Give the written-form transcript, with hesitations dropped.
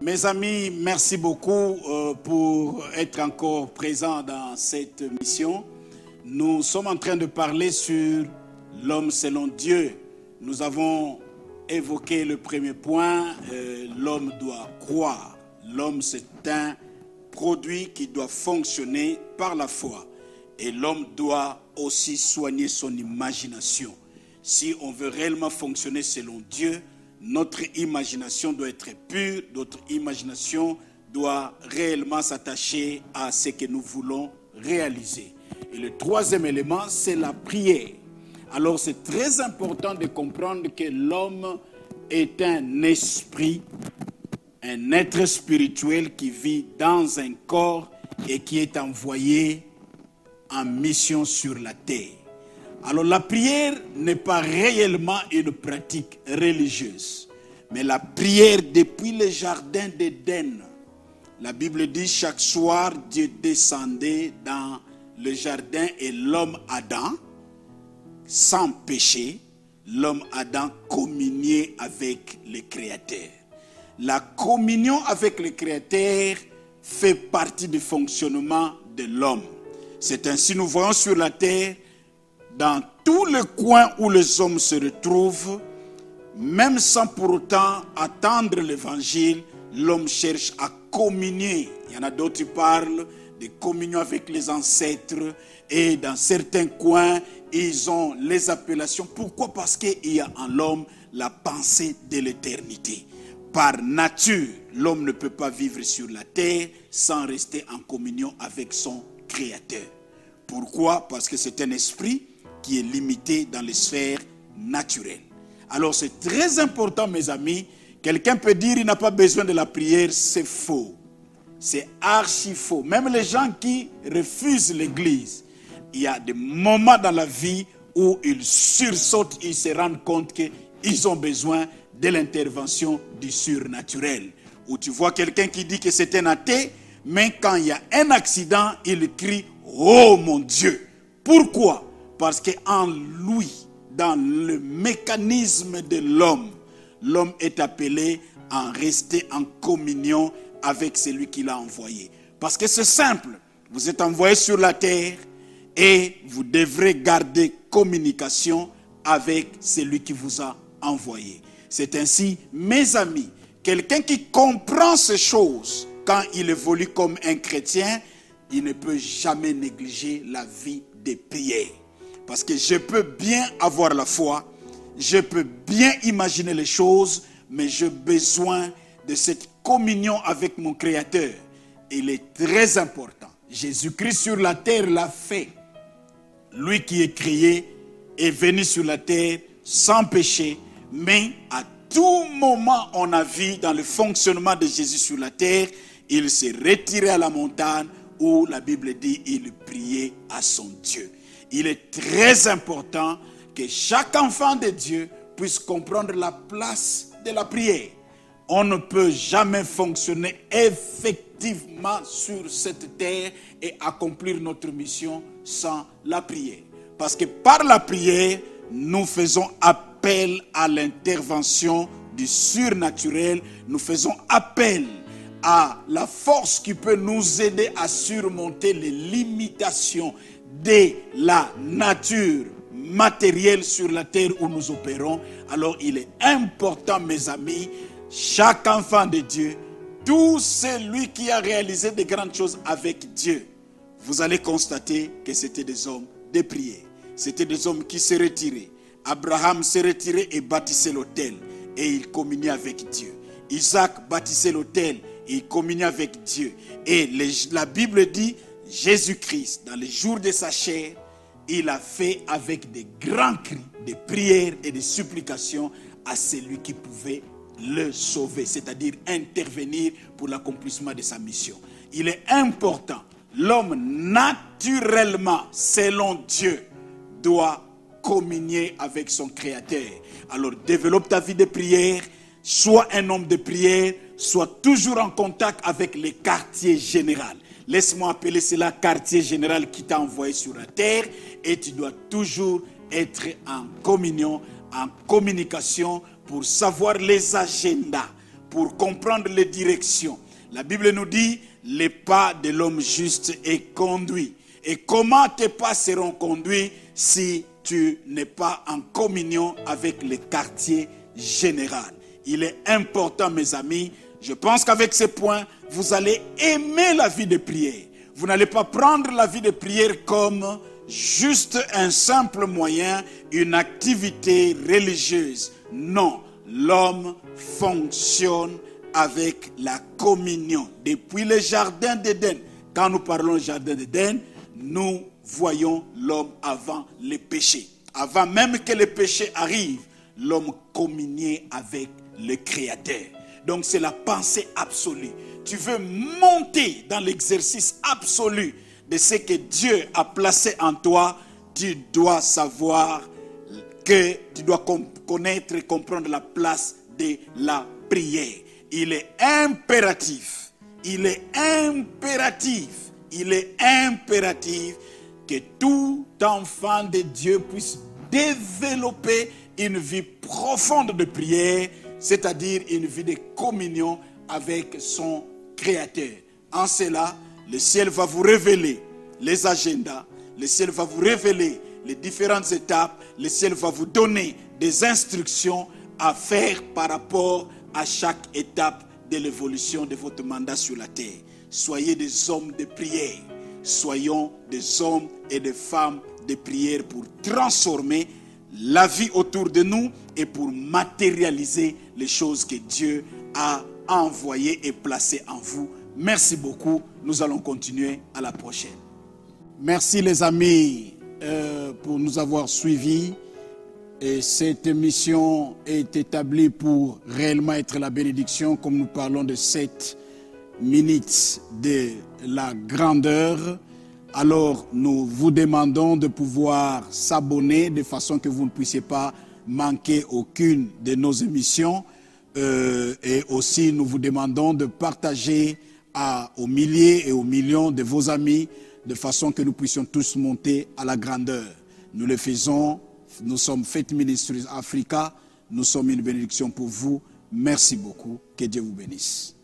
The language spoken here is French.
Mes amis, merci beaucoup pour être encore présents dans cette mission. Nous sommes en train de parler sur l'homme selon Dieu. Nous avons évoqué le premier point, l'homme doit croire. L'homme, c'est un produit qui doit fonctionner par la foi. Et l'homme doit aussi soigner son imagination. Si on veut réellement fonctionner selon Dieu, notre imagination doit être pure, notre imagination doit réellement s'attacher à ce que nous voulons réaliser. Et le troisième élément, c'est la prière. Alors c'est très important de comprendre que l'homme est un esprit, un être spirituel qui vit dans un corps et qui est envoyé en mission sur la terre. Alors la prière n'est pas réellement une pratique religieuse, mais la prière depuis le jardin d'Éden. La Bible dit chaque soir Dieu descendait dans le jardin et l'homme Adam, sans péché, l'homme Adam communiait avec le Créateur. La communion avec le Créateur fait partie du fonctionnement de l'homme. C'est ainsi nous voyons sur la terre, dans tous les coins où les hommes se retrouvent, même sans pour autant attendre l'évangile, l'homme cherche à communier. Il y en a d'autres qui parlent de communion avec les ancêtres et dans certains coins, ils ont les appellations. Pourquoi? Parce qu'il y a en l'homme la pensée de l'éternité. Par nature, l'homme ne peut pas vivre sur la terre sans rester en communion avec son Créateur. Pourquoi? Parce que c'est un esprit qui est limité dans les sphères naturelles. Alors c'est très important, mes amis. Quelqu'un peut dire qu'il n'a pas besoin de la prière, c'est faux. C'est archi faux. Même les gens qui refusent l'église, il y a des moments dans la vie où ils sursautent, ils se rendent compte qu'ils ont besoin de l'intervention du surnaturel. Où tu vois quelqu'un qui dit que c'est un athée, mais quand il y a un accident, il crie « Oh mon Dieu !» Pourquoi? Parce qu'en lui, dans le mécanisme de l'homme, l'homme est appelé à rester en communion avec celui qui l'a envoyé. Parce que c'est simple, vous êtes envoyé sur la terre et vous devrez garder communication avec celui qui vous a envoyé. C'est ainsi, mes amis, quelqu'un qui comprend ces choses, quand il évolue comme un chrétien, il ne peut jamais négliger la vie de prière. Parce que je peux bien avoir la foi, je peux bien imaginer les choses, mais j'ai besoin de cette communion avec mon Créateur. Il est très important. Jésus-Christ sur la terre l'a fait. Lui qui est créé est venu sur la terre sans péché, mais à tout moment on a vu dans le fonctionnement de Jésus sur la terre, il s'est retiré à la montagne où la Bible dit il priait à son Dieu. Il est très important que chaque enfant de Dieu puisse comprendre la place de la prière. On ne peut jamais fonctionner effectivement sur cette terre et accomplir notre mission sans la prière. Parce que par la prière, nous faisons appel à l'intervention du surnaturel. Nous faisons appel à la force qui peut nous aider à surmonter les limitations de la nature matérielle sur la terre où nous opérons. Alors il est important, mes amis, chaque enfant de Dieu, tout celui qui a réalisé de grandes choses avec Dieu, vous allez constater que c'était des hommes de prière. C'était des hommes qui se retiraient. Abraham s'est retiré et bâtissait l'autel et il communiait avec Dieu. Isaac bâtissait l'autel et il communiait avec Dieu. Et la Bible dit, Jésus-Christ, dans les jours de sa chair, il a fait avec des grands cris, des prières et des supplications à celui qui pouvait le sauver, c'est-à-dire intervenir pour l'accomplissement de sa mission. Il est important, l'homme naturellement, selon Dieu, doit communier avec son Créateur. Alors développe ta vie de prière, sois un homme de prière, sois toujours en contact avec les quartiers généraux. Laisse-moi appeler cela quartier général qui t'a envoyé sur la terre, et tu dois toujours être en communion, en communication pour savoir les agendas, pour comprendre les directions. La Bible nous dit, les pas de l'homme juste est conduit. Et comment tes pas seront conduits si tu n'es pas en communion avec le quartier général? Il est important, mes amis, je pense qu'avec ces points, vous allez aimer la vie de prière. Vous n'allez pas prendre la vie de prière comme juste un simple moyen, une activité religieuse. Non, l'homme fonctionne avec la communion. Depuis le jardin d'Éden, quand nous parlons du jardin d'Éden, nous voyons l'homme avant le péché. Avant même que le péché arrive, l'homme communiait avec le Créateur. Donc c'est la pensée absolue. Tu veux monter dans l'exercice absolu de ce que Dieu a placé en toi, tu dois savoir que tu dois connaître et comprendre la place de la prière. Il est impératif que tout enfant de Dieu puisse développer une vie profonde de prière, c'est-à-dire une vie de communion avec son Créateur. En cela, le ciel va vous révéler les agendas, le ciel va vous révéler les différentes étapes, le ciel va vous donner des instructions à faire par rapport à chaque étape de l'évolution de votre mandat sur la terre. Soyez des hommes de prière, soyons des hommes et des femmes de prière pour transformer la vie autour de nous et pour matérialiser les choses que Dieu a envoyées et placées en vous. Merci beaucoup. Nous allons continuer à la prochaine. Merci les amis pour nous avoir suivis. Et cette émission est établie pour réellement être la bénédiction, comme nous parlons de 7 minutes de la grandeur. Alors nous vous demandons de pouvoir s'abonner de façon que vous ne puissiez pas manquer aucune de nos émissions. Et aussi nous vous demandons de partager aux milliers et aux millions de vos amis de façon que nous puissions tous monter à la grandeur. Nous le faisons, nous sommes Faith Ministries Africa, nous sommes une bénédiction pour vous. Merci beaucoup, que Dieu vous bénisse.